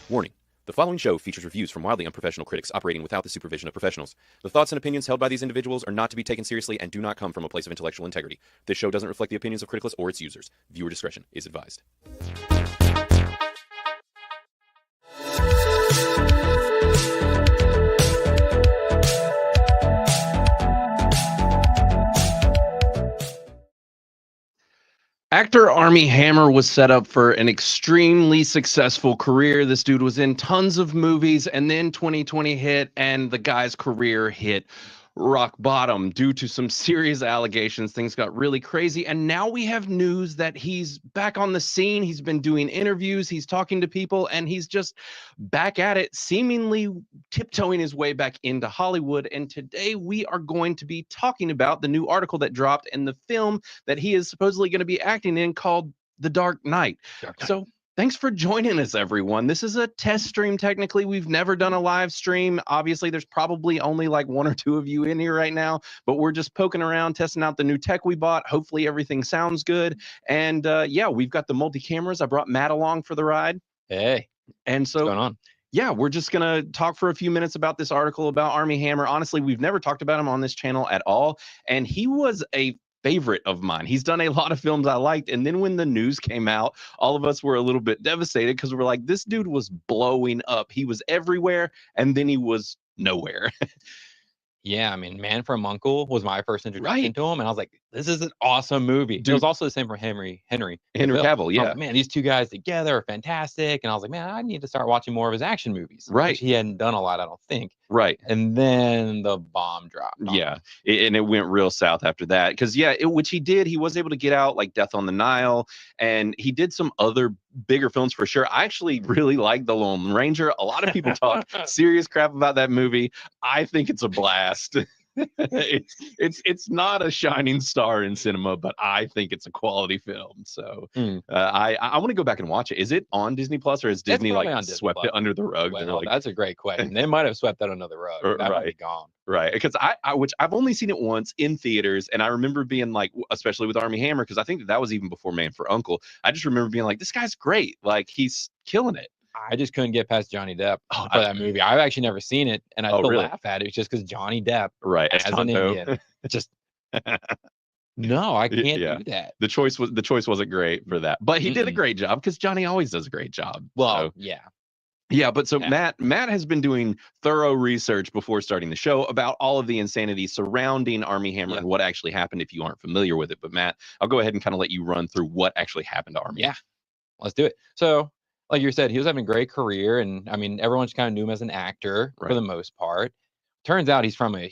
Warning. The following show features reviews from wildly unprofessional critics operating without the supervision of professionals. The thoughts and opinions held by these individuals are not to be taken seriously and do not come from a place of intellectual integrity. This show doesn't reflect the opinions of Criticalist or its users. Viewer discretion is advised. Actor Armie Hammer was set up for an extremely successful career. This dude was in tons of movies, and then 2020 hit, and the guy's career hit rock bottom due to some serious allegations. Things got really crazy, and now we have news that he's back on the scene. He's been doing interviews, he's talking to people, and he's just back at it, seemingly tiptoeing his way back into Hollywood. And today we are going to be talking about the new article that dropped and the film that he is supposedly going to be acting in called The Dark Knight. So thanks for joining us, everyone. This is a test stream. Technically, we've never done a live stream. Obviously, there's probably only like one or two of you in here right now, but we're just poking around, testing out the new tech we bought. Hopefully everything sounds good. And yeah, we've got the multi-cameras. I brought Matt along for the ride. Hey, and so what's going on? Yeah, we're just going to talk for a few minutes about this article about Armie Hammer. Honestly, we've never talked about him on this channel at all. And he was a favorite of mine. He's done a lot of films I liked. And then when the news came out, all of us were a little bit devastated because we're like, this dude was blowing up. He was everywhere. And then he was nowhere. Yeah, I mean, Man from Uncle was my first introduction Right. to him, and I was like, "This is an awesome movie." Dude. It was also the same for Henry Cavill, Cavill. yeah. I was like, man, these two guys together are fantastic. And I was like, man, I need to start watching more of his action movies. Right. Which he hadn't done a lot, I don't think. Right. And then the bomb dropped. Yeah, and it went real south after that because which he did. He was able to get out like Death on the Nile, and he did some other bigger films for sure. I actually really like The Lone Ranger. A lot of people talk serious crap about that movie. I think it's a blast. It's not a shining star in cinema, but I think it's a quality film. So I want to go back and watch it. Is it on Disney Plus, or has Disney like swept it under the rug? Well, that's a great question. They might have swept that under the rug. That might be gone. Right, because which I've only seen it once in theaters, and I remember being like, especially with Armie Hammer, because I think that was even before Man for Uncle. I just remember being like, this guy's great, like he's killing it. I just couldn't get past Johnny Depp for that movie. I've actually never seen it, and I still laugh at it just because Johnny Depp, right, as an Indian, just no, I can't do that. The choice wasn't great for that, but he did a great job because Johnny always does a great job. Well, so. Yeah, but so Matt has been doing thorough research before starting the show about all of the insanity surrounding Armie Hammer and what actually happened if you aren't familiar with it. But Matt, I'll go ahead and kind of let you run through what actually happened to Armie. Yeah, let's do it. So, like you said, he was having a great career, and I mean, everyone just kind of knew him as an actor for the most part. Turns out he's from a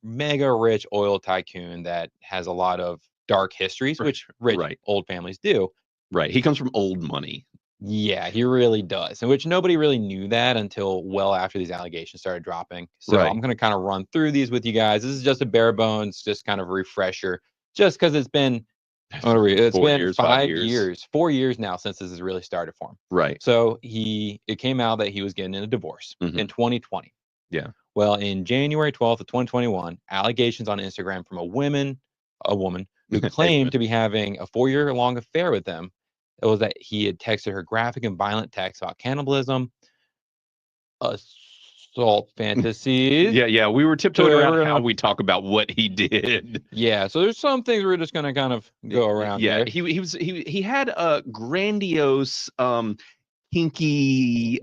mega rich oil tycoon that has a lot of dark histories, which rich old families do. Right. He comes from old money. Yeah, he really does. And which nobody really knew that until well after these allegations started dropping. So I'm going to kind of run through these with you guys. This is just a bare bones, just kind of a refresher, just because it's been 4 years now since this has really started for him. Right. So it came out that he was getting in a divorce in 2020. Yeah. Well, in January 12th of 2021, allegations on Instagram from a woman who claimed to be having a 4-year-long affair with him. It was that he had texted her graphic and violent texts about cannibalism, assault fantasies. Yeah. We were tiptoeing around how we talk about what he did. Yeah. So there's some things we're just gonna kind of go around. Yeah. He had a grandiose, kinky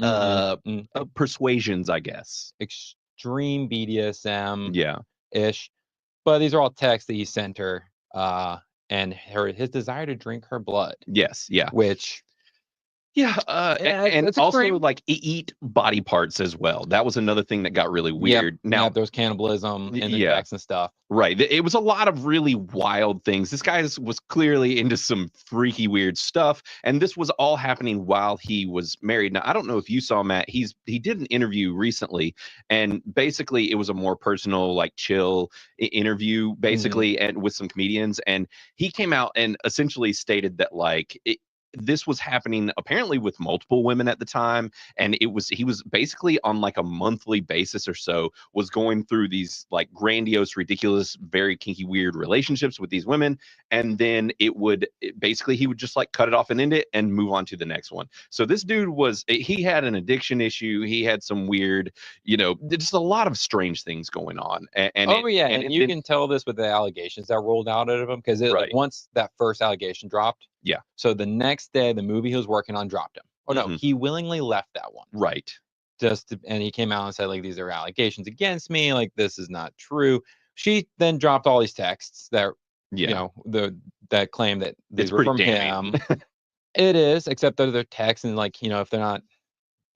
persuasions, I guess. Extreme BDSM. Yeah. Ish. But these are all texts that he sent her. And his desire to drink her blood. Yes, yeah. Which, and also like eat body parts as well. That was another thing that got really weird. Now there was cannibalism and the sex and stuff. Right. It was a lot of really wild things. This guy was clearly into some freaky, weird stuff. And this was all happening while he was married. Now, I don't know if you saw, Matt, he did an interview recently, and basically it was a more personal, like chill interview, basically, and with some comedians. And he came out and essentially stated that like this was happening apparently with multiple women at the time, and he was basically on like a monthly basis or so was going through these like grandiose, ridiculous, very kinky, weird relationships with these women, and then basically he would just like cut it off and end it and move on to the next one. So this dude he had an addiction issue. He had some weird, just a lot of strange things going on. And you can tell this with the allegations that rolled out of him, because like, once that first allegation dropped, so the next day the movie he was working on dropped him. Oh no, he willingly left that one. Right. And he came out and said, like, these are allegations against me, like this is not true. She then dropped all these texts that that claim that these were from him. It is, except that they're texts, and like, if they're not,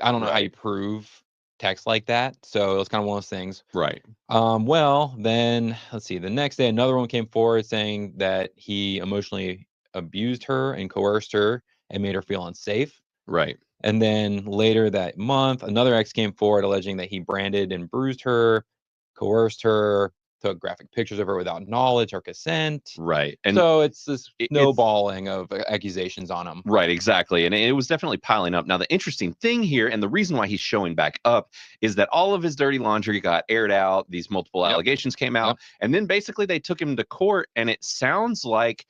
I don't know how you prove text like that. So it's kind of one of those things. Right. Well, then let's see. The next day, another one came forward saying that he emotionally abused her and coerced her and made her feel unsafe. Right. And then later that month, another ex came forward alleging that he branded and bruised her, coerced her, took graphic pictures of her without knowledge or consent. Right. And so it's this snowballing of accusations on him. Right, exactly. And it was definitely piling up. Now, the interesting thing here, and the reason why he's showing back up, is that all of his dirty laundry got aired out. These multiple allegations came out. And then basically they took him to court. And it sounds like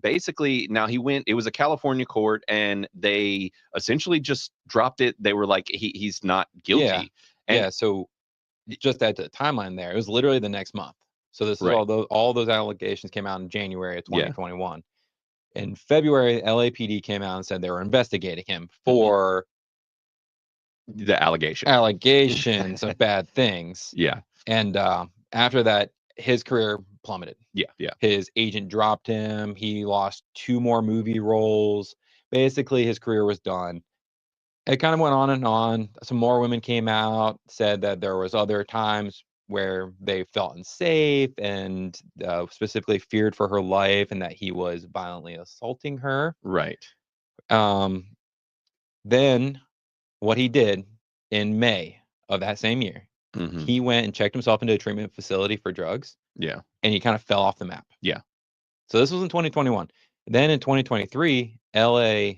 basically now it was a California court, and they essentially just dropped it. They were like, he's not guilty. So just at the timeline there, it was literally the next month. So this is all those allegations came out in January of 2021. In February, LAPD came out and said they were investigating him for the allegations of bad things. Yeah. And after that, his career plummeted. Yeah. His agent dropped him. He lost 2 more movie roles. Basically, his career was done. It kind of went on and on. Some more women came out, said that there was other times where they felt unsafe and specifically feared for her life, and that he was violently assaulting her. Right. Then what he did in May of that same year, he went and checked himself into a treatment facility for drugs. Yeah. And he kind of fell off the map. Yeah. So this was in 2021. Then in 2023, LA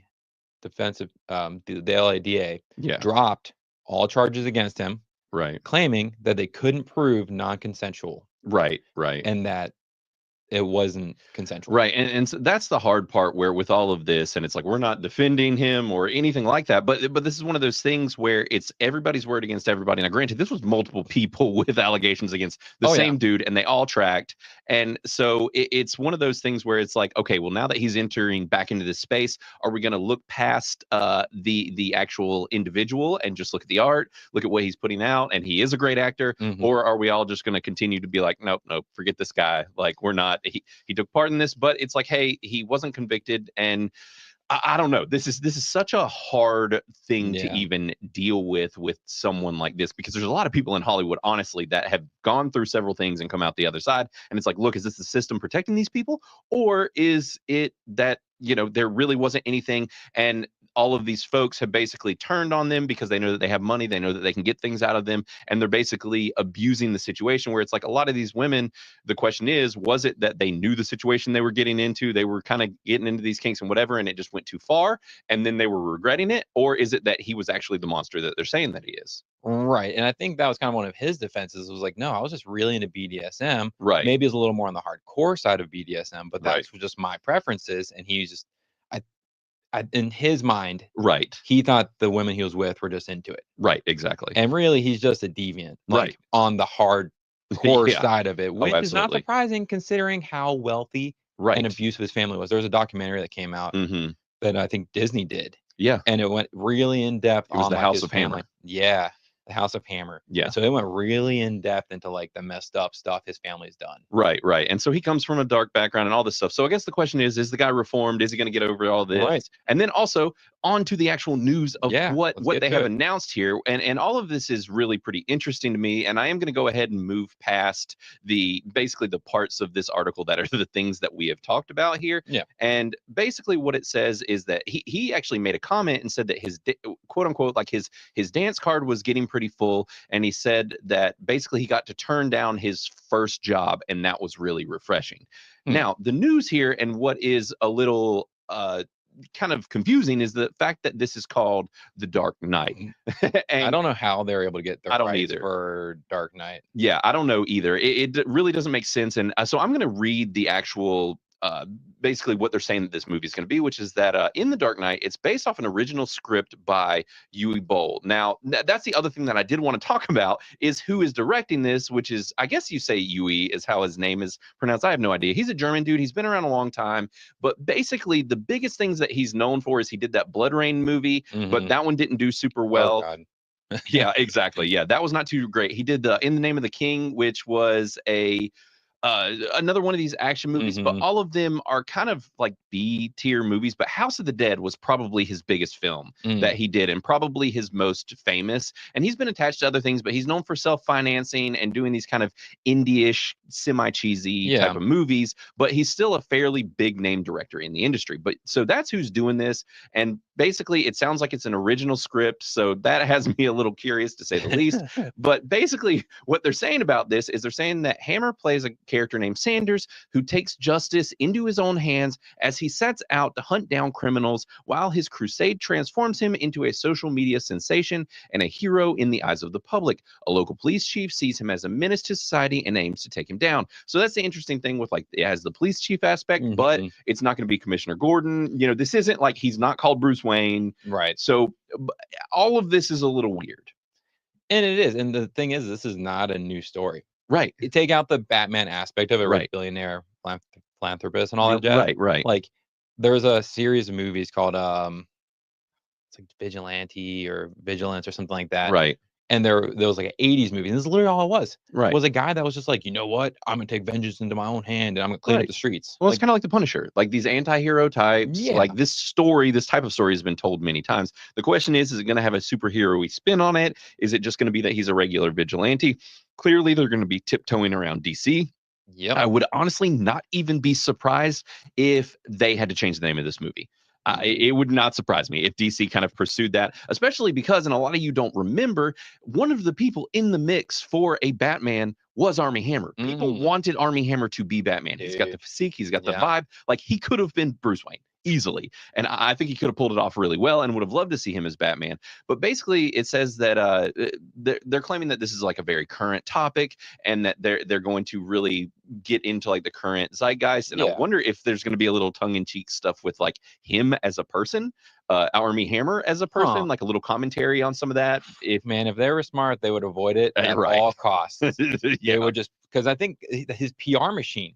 defensive, the LADA dropped all charges against him. Right. Claiming that they couldn't prove non-consensual. Right. And that it wasn't consensual. Right. And so that's the hard part, where with all of this, and it's like, we're not defending him or anything like that. But this is one of those things where it's everybody's word against everybody. Now, granted, this was multiple people with allegations against the same dude, and they all tracked. And so it's one of those things where it's like, okay, well, now that he's entering back into this space, are we going to look past the actual individual and just look at the art, look at what he's putting out, and he is a great actor? Or are we all just going to continue to be like, nope, forget this guy. Like, we're not. He took part in this, but it's like, hey, he wasn't convicted, and I don't know. This is such a hard thing to even deal with someone like this, because there's a lot of people in Hollywood, honestly, that have gone through several things and come out the other side. And it's like, look, is this the system protecting these people, or is it that there really wasn't anything, and all of these folks have basically turned on them because they know that they have money, they know that they can get things out of them, and they're basically abusing the situation, where it's like a lot of these women, the question is, was it that they knew the situation they were getting into, they were kind of getting into these kinks and whatever, and it just went too far, and then they were regretting it? Or is it that he was actually the monster that they're saying that he is? Right. And I think that was kind of one of his defenses. It was like, no, I was just really into BDSM. Right. Maybe it's a little more on the hardcore side of BDSM, but that's just my preferences. And he's just, in his mind, he thought the women he was with were just into it. Right, exactly. And really, he's just a deviant, like on the hardcore side of it, which is not surprising considering how wealthy and abusive his family was. There was a documentary that came out that I think Disney did. Yeah. And it went really in depth on the House of Hammer. Yeah. The House of Hammer. Yeah. So it went really in depth into like the messed up stuff his family's done. Right. And so he comes from a dark background and all this stuff. So I guess the question is the guy reformed? Is he going to get over all this? Right. And then also on to the actual news of what they have announced here. And all of this is really pretty interesting to me. And I am going to go ahead and move past basically the parts of this article that are the things that we have talked about here. Yeah. And basically what it says is that he actually made a comment and said that his quote unquote, like his dance card was getting pretty full. And he said that basically he got to turn down his first job, and that was really refreshing. Now, the news here, and what is a little kind of confusing is the fact that this is called The Dark Knight. I don't know how they're able to get the I don't rights either. for Dark Knight. Yeah, I don't know either. It really doesn't make sense. And so I'm going to read the actual, basically what they're saying that this movie is going to be, which is that in The Dark Knight, it's based off an original script by Uwe Boll. Now, that's the other thing that I did want to talk about is who is directing this, which is, I guess you say Uwe is how his name is pronounced. I have no idea. He's a German dude. He's been around a long time. But basically, the biggest things that he's known for is he did that Blood Rain movie, but that one didn't do super well. Oh, God. Yeah, exactly. Yeah, that was not too great. He did the In the Name of the King, which was another one of these action movies, but all of them are kind of like B tier movies. But House of the Dead was probably his biggest film that he did, and probably his most famous. And he's been attached to other things, but he's known for self-financing and doing these kind of indie-ish, semi-cheesy type of movies. But he's still a fairly big name director in the industry. But so that's who's doing this. And basically, it sounds like it's an original script, so that has me a little curious to say the least. But basically, what they're saying about this is they're saying that Hammer plays a character named Sanders who takes justice into his own hands as he sets out to hunt down criminals while his crusade transforms him into a social media sensation and a hero in the eyes of the public. A local police chief sees him as a menace to society and aims to take him down. So that's the interesting thing with, like, it has the police chief aspect, but it's not going to be Commissioner Gordon. You know, this isn't like, he's not called Bruce Wayne. Right. So all of this is a little weird. And it is. And the thing is, this is not a new story. Right. You take out the Batman aspect of it, Right. Billionaire philanthropist and all that jazz. Right. Like, there's a series of movies called it's like Vigilante or Vigilance or something like that. Right. And there was like an 80s movie. And this is literally all it was. Right. Was a guy that was just like, you know what? I'm gonna take vengeance into my own hand and I'm gonna clean up the streets. Well, Like, it's kind of like the Punisher, like these anti-hero types. Yeah. Like this type of story has been told many times. The question is it going to have a superhero-y spin on it? Is it just going to be that he's a regular vigilante? Clearly, they're going to be tiptoeing around DC. yep. I would honestly not even be surprised if they had to change the name of this movie. It would not surprise me if DC kind of pursued that, especially because, and a lot of you don't remember, one of the people in the mix for a Batman was Armie Hammer. People wanted Armie Hammer to be Batman. He's got the physique, he's got the vibe. Like, he could have been Bruce Wayne easily. And I think he could have pulled it off really well and would have loved to see him as Batman. But basically, it says that they're claiming that this is like a very current topic and that they're going to really get into like the current zeitgeist. And I wonder if there's going to be a little tongue-in-cheek stuff with like him as a person, Armie Hammer as a person, like a little commentary on some of that. If they were smart, they would avoid it at all costs. They would just, because I think his PR machine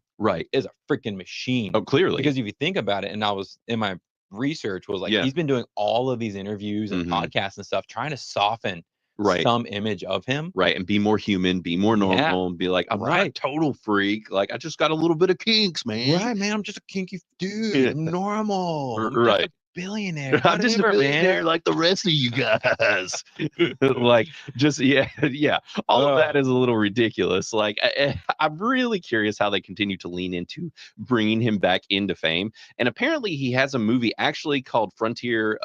is a freaking machine. Oh, clearly. Because if you think about it, and I was in my research was like, he's been doing all of these interviews and podcasts and stuff, trying to soften some image of him. Right. And be more human, be more normal, and be like, I'm not a total freak. Like, I just got a little bit of kinks, man. Right, man. I'm just a kinky dude. I'm normal. Right. Billionaire. I'm just a billionaire like the rest of you guys. Like, just all of that is a little ridiculous. Like, I'm really curious how they continue to lean into bringing him back into fame. And apparently he has a movie actually called Frontier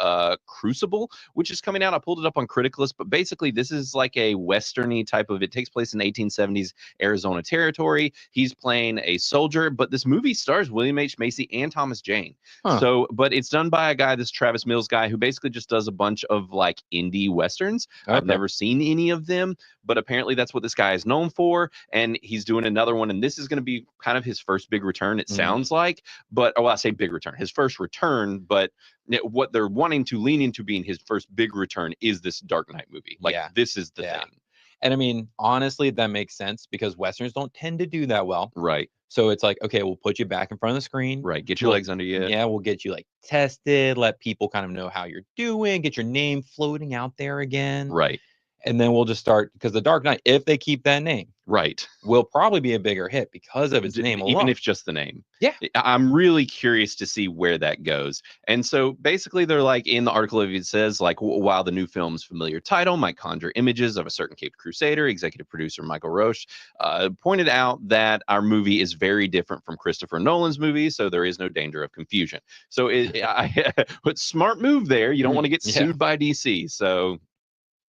Crucible, which is coming out. I pulled it up on Criticalist, but basically this is like a westerny type of, it takes place in 1870s Arizona territory. He's playing a soldier, but this movie stars William H. Macy and Thomas Jane. So, but it's done by a guy, this Travis Mills guy, who basically just does a bunch of like indie westerns. I've never seen any of them, but apparently that's what this guy is known for. And he's doing another one, and this is going to be kind of his first big return, it sounds like. But I say big return, his first return. But what they're wanting to lean into being his first big return is this Dark Knight movie. Like, this is the thing. And I mean, honestly, that makes sense because westerns don't tend to do that well. Right. So it's like, okay, we'll put you back in front of the screen. Right. Get your legs under you. Yeah, we'll get you like tested, let people kind of know how you're doing, get your name floating out there again. Right. And then we'll just start, because the Dark Knight, if they keep that name, will probably be a bigger hit because of its name alone. Even if just the name. Yeah. I'm really curious to see where that goes. And so basically they're like, in the article, it says like, while the new film's familiar title might conjure images of a certain Caped Crusader, executive producer Michael Roche pointed out that our movie is very different from Christopher Nolan's movie, so there is no danger of confusion. So but smart move there. You don't want to get sued by DC. So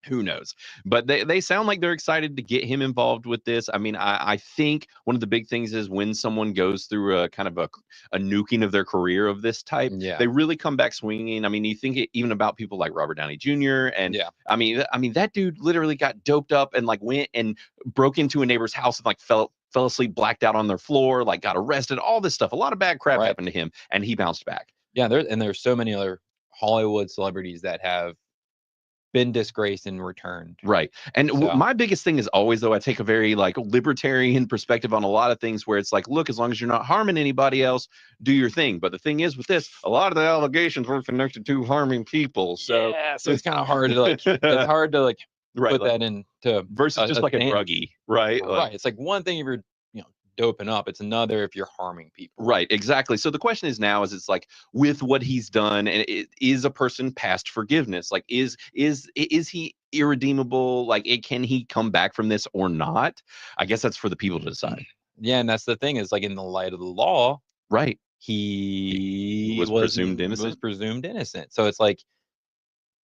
Who knows? But they sound like they're excited to get him involved with this. I mean, I think one of the big things is when someone goes through a kind of a nuking of their career of this type, Yeah. they really come back swinging. I mean, you think even about people like Robert Downey Jr. and Yeah. I mean that dude literally got doped up and like went and broke into a neighbor's house and like fell asleep, blacked out on their floor, like got arrested, all this stuff. A lot of bad crap Right. happened to him, and he bounced back. Yeah, there's so many other Hollywood celebrities that have been disgraced and returned. Right. And So- my biggest thing is always, though, I take a very like libertarian perspective on a lot of things where it's like, look, as long as you're not harming anybody else, do your thing. But the thing is with this, a lot of the allegations were connected to harming people. So yeah, so it's kind of hard to like it's hard to like right, put like, that into versus just like a druggie, right? Right. Like, It's like one thing if you're doping up, it's another if you're harming people. right, exactly. So the question is now is it's like with what he's done, and it is a person past forgiveness. Like is he irredeemable? Like can he come back from this or not? I guess that's for the people to decide. Yeah, and that's the thing is like in the light of the law, Right. he was presumed innocent. Was presumed innocent. So it's like,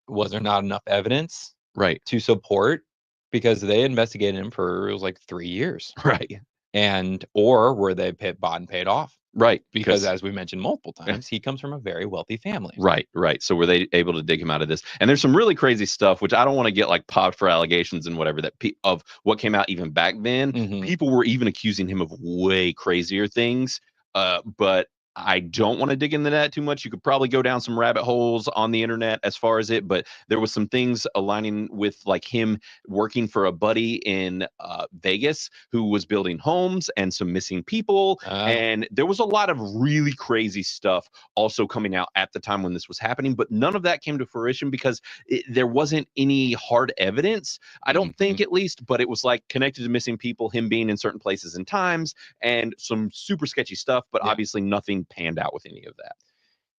was there not enough evidence Right. to support? Because they investigated him for it was like 3 years. Right. And or were they bought and paid off? Right. Because as we mentioned multiple times, he comes from a very wealthy family. Right, right. So were they able to dig him out of this? And there's some really crazy stuff, which I don't want to get like popped for allegations and whatever that of what came out even back then. Mhm. People were even accusing him of way crazier things. But I don't want to dig into that too much. You could probably go down some rabbit holes on the internet as far as it, but there was some things aligning with like him working for a buddy in Vegas who was building homes and some missing people. And there was a lot of really crazy stuff also coming out at the time when this was happening, but none of that came to fruition because there wasn't any hard evidence. I don't think, at least, but it was like connected to missing people, him being in certain places and times, and some super sketchy stuff, but obviously nothing panned out with any of that.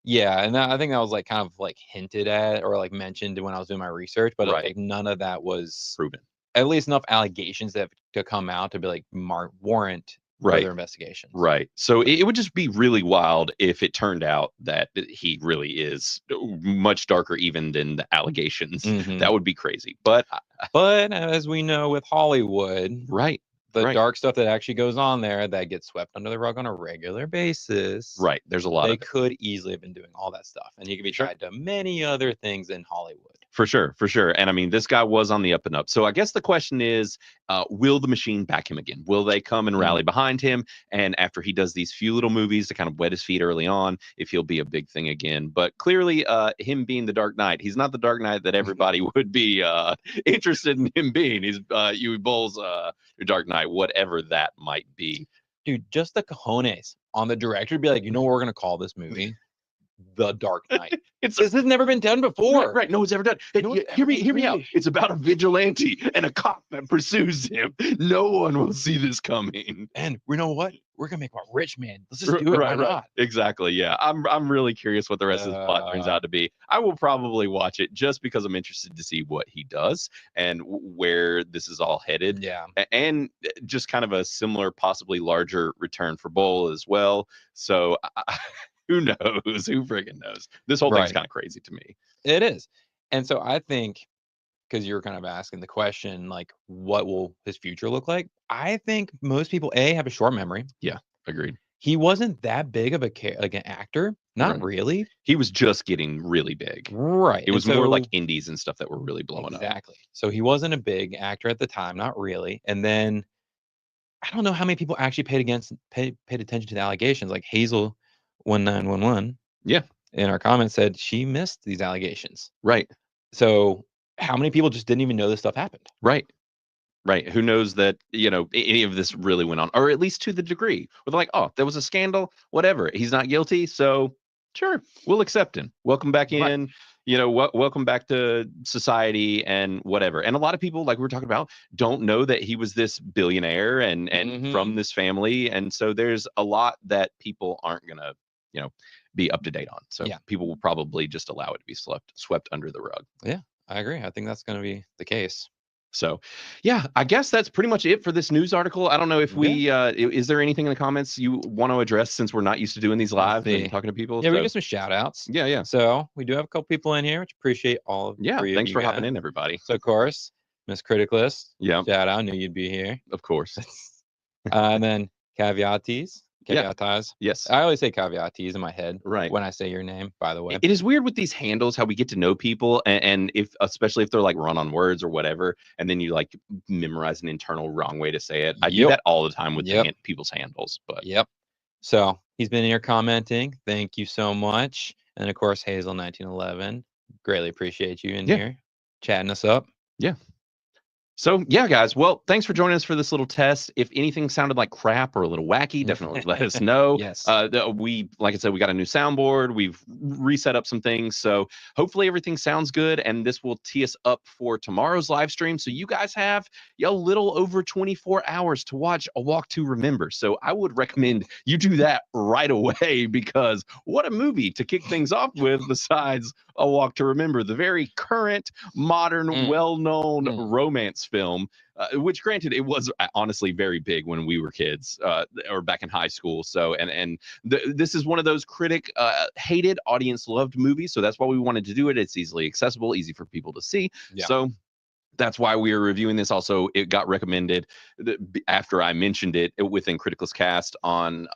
Yeah, and I think that was like kind of like hinted at or like mentioned when I was doing my research, but like none of that was proven. At least enough allegations that to come out to be like warrant further investigations. Right. So it would just be really wild if it turned out that he really is much darker even than the allegations. That would be crazy. But as we know with Hollywood, right. The dark stuff that actually goes on there that gets swept under the rug on a regular basis. Right. There's a lot of They could easily have been doing all that stuff. And you could be tied to many other things in Hollywood. For sure. For sure. And I mean, this guy was on the up and up. So I guess the question is, will the machine back him again? Will they come and rally behind him? And after he does these few little movies to kind of wet his feet early on, if he'll be a big thing again. But clearly, him being the Dark Knight, he's not the Dark Knight that everybody would be interested in him being. He's Uwe Boll's Dark Knight, whatever that might be. Dude, just the cojones on the director to be like, you know what we're going to call this movie? The Dark Knight. This has never been done before. Right. No one's ever done. Hear me out. It's about a vigilante and a cop that pursues him. No one will see this coming. And you know what? We're gonna make a rich man. Let's just do it. Why not? Exactly. Yeah. I'm really curious what the rest of the plot turns out to be. I will probably watch it just because I'm interested to see what he does and where this is all headed. Yeah. And just kind of a similar, possibly larger return for Boll as well. So who knows? Who friggin' knows? This whole thing's kind of crazy to me. It is. And so I think, because you're kind of asking the question, like, what will his future look like? I think most people, have a short memory. Yeah, agreed. He wasn't that big of an actor. Not really. He was just getting really big. Right. It was more like indies and stuff that were really blowing up. Exactly. So he wasn't a big actor at the time. Not really. And then I don't know how many people actually paid attention to the allegations. Like Hazel 1911 in our comments said she missed these allegations. Right. So how many people just didn't even know this stuff happened? Right. Who knows that any of this really went on, or at least to the degree where they're like, oh, there was a scandal, whatever, he's not guilty, so sure, we'll accept him, welcome back in, welcome back to society and whatever. And a lot of people, like we were talking about, don't know that he was this billionaire and from this family, and so there's a lot that people aren't gonna be up to date on. So people will probably just allow it to be swept under the rug. Yeah, I agree. I think that's going to be the case. So, yeah, I guess that's pretty much it for this news article. I don't know if we is there anything in the comments you want to address since we're not used to doing these live and talking to people? Yeah, we get some shout outs. Yeah. So we do have a couple people in here, which appreciate all of three thanks of for you hopping guys. in, everybody. So of course, Miss Criticalist. Yeah. Shout out, knew you'd be here. Of course. And then Caveates. Caveatas. Yes. I always say Caveates in my head Right. when I say your name, by the way. It is weird with these handles how we get to know people, and if especially if they're like run on words or whatever, and then you like memorize an internal wrong way to say it. I do that all the time with people's handles. But so he's been here commenting. Thank you so much. And of course, Hazel 1911. Greatly appreciate you in here chatting us up. Yeah. So, yeah, guys, well, thanks for joining us for this little test. If anything sounded like crap or a little wacky, definitely let us know. Yes. We, like I said, we got a new soundboard. We've reset up some things. So hopefully everything sounds good. And this will tee us up for tomorrow's live stream. So you guys have a little over 24 hours to watch A Walk to Remember. So I would recommend you do that right away, because what a movie to kick things off with besides A Walk to Remember, the very current, modern, well-known romance film, which granted it was honestly very big when we were kids or back in high school. So this is one of those critic hated, audience loved movies. So that's why we wanted to do it. It's easily accessible, easy for people to see. So that's why we are reviewing this. Also, it got recommended after I mentioned it within Criticalist Cast on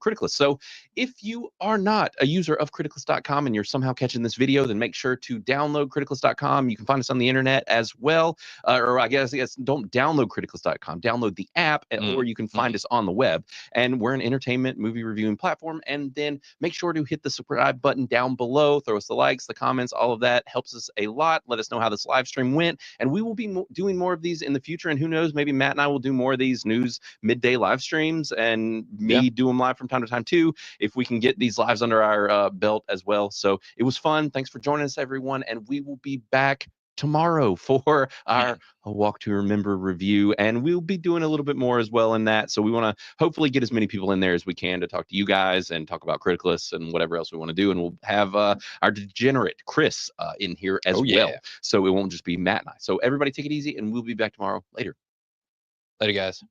Criticalist. So if you are not a user of Criticalist.com and you're somehow catching this video, then make sure to download Criticalist.com. You can find us on the internet as well. Or I guess don't download Criticalist.com. Download the app, or you can find us on the web. And we're an entertainment movie reviewing platform. And then make sure to hit the subscribe button down below. Throw us the likes, the comments, all of that helps us a lot. Let us know how this live stream went. And we will be doing more of these in the future. And who knows, maybe Matt and I will do more of these news midday live streams, and me do them live from time to time too, if we can get these lives under our belt as well. So it was fun. Thanks for joining us, everyone. And we will be back tomorrow for our A Walk to Remember review, and we'll be doing a little bit more as well in that. So we want to hopefully get as many people in there as we can to talk to you guys and talk about Criticalists and whatever else we want to do. And we'll have our degenerate Chris in here as well, so it won't just be Matt and I. So everybody take it easy, and we'll be back tomorrow. Later Guys.